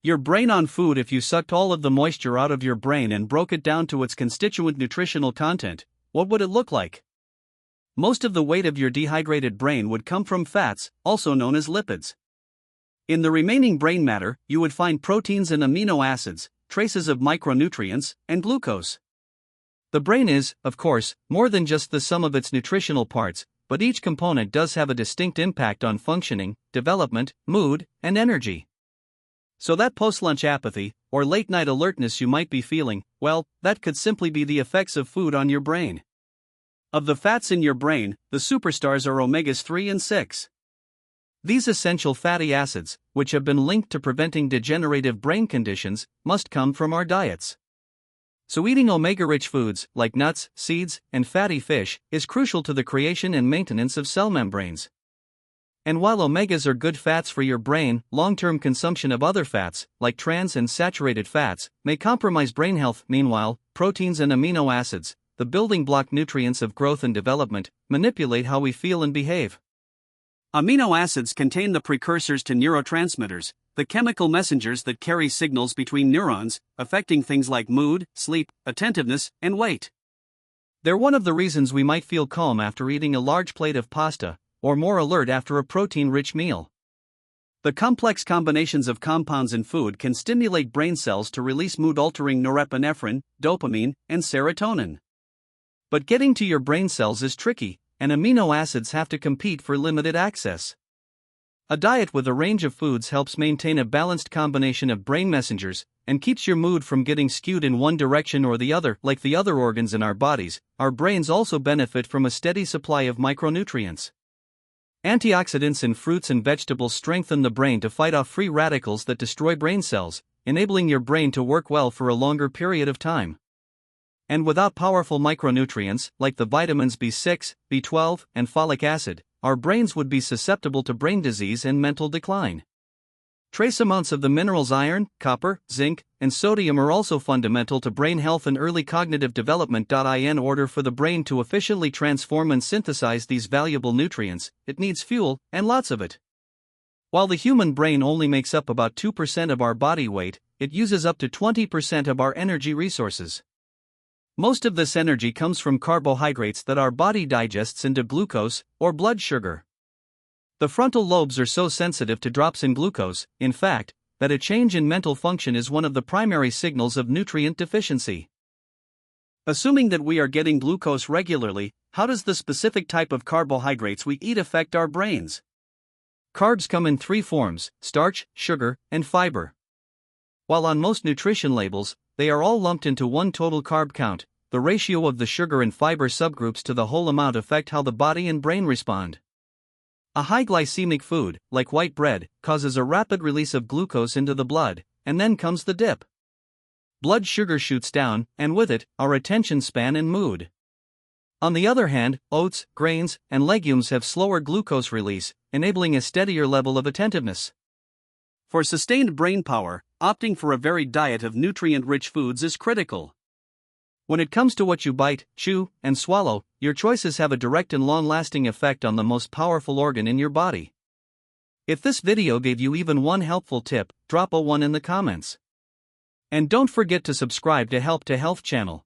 Your brain on food. If you sucked all of the moisture out of your brain and broke it down to its constituent nutritional content, what would it look like? Most of the weight of your dehydrated brain would come from fats, also known as lipids. In the remaining brain matter, you would find proteins and amino acids, traces of micronutrients, and glucose. The brain is, of course, more than just the sum of its nutritional parts, but each component does have a distinct impact on functioning, development, mood, and energy. So that post-lunch apathy, or late-night alertness you might be feeling, well, that could simply be the effects of food on your brain. Of the fats in your brain, the superstars are omegas 3 and 6. These essential fatty acids, which have been linked to preventing degenerative brain conditions, must come from our diets. So eating omega-rich foods, like nuts, seeds, and fatty fish, is crucial to the creation and maintenance of cell membranes. And while omegas are good fats for your brain, long-term consumption of other fats, like trans and saturated fats, may compromise brain health. Meanwhile, proteins and amino acids, the building block nutrients of growth and development, manipulate how we feel and behave. Amino acids contain the precursors to neurotransmitters, the chemical messengers that carry signals between neurons, affecting things like mood, sleep, attentiveness, and weight. They're one of the reasons we might feel calm after eating a large plate of pasta, or more alert after a protein-rich meal. The complex combinations of compounds in food can stimulate brain cells to release mood-altering norepinephrine, dopamine, and serotonin. But getting to your brain cells is tricky, and amino acids have to compete for limited access. A diet with a range of foods helps maintain a balanced combination of brain messengers, and keeps your mood from getting skewed in one direction or the other. Like the other organs in our bodies, our brains also benefit from a steady supply of micronutrients. Antioxidants in fruits and vegetables strengthen the brain to fight off free radicals that destroy brain cells, enabling your brain to work well for a longer period of time. And without powerful micronutrients, like the vitamins B6, B12, and folic acid, our brains would be susceptible to brain disease and mental decline. Trace amounts of the minerals iron, copper, zinc, and sodium are also fundamental to brain health and early cognitive development. In order for the brain to efficiently transform and synthesize these valuable nutrients, it needs fuel, and lots of it. While the human brain only makes up about 2% of our body weight, it uses up to 20% of our energy resources. Most of this energy comes from carbohydrates that our body digests into glucose, or blood sugar. The frontal lobes are so sensitive to drops in glucose, in fact, that a change in mental function is one of the primary signals of nutrient deficiency. Assuming that we are getting glucose regularly, how does the specific type of carbohydrates we eat affect our brains? Carbs come in 3 forms: starch, sugar, and fiber. While on most nutrition labels, they are all lumped into one total carb count, the ratio of the sugar and fiber subgroups to the whole amount affect how the body and brain respond. A high glycemic food, like white bread, causes a rapid release of glucose into the blood, and then comes the dip. Blood sugar shoots down, and with it, our attention span and mood. On the other hand, oats, grains, and legumes have slower glucose release, enabling a steadier level of attentiveness. For sustained brain power, opting for a varied diet of nutrient-rich foods is critical. When it comes to what you bite, chew, and swallow, your choices have a direct and long-lasting effect on the most powerful organ in your body. If this video gave you even one helpful tip, drop a 1 in the comments. And don't forget to subscribe to Help to Health channel.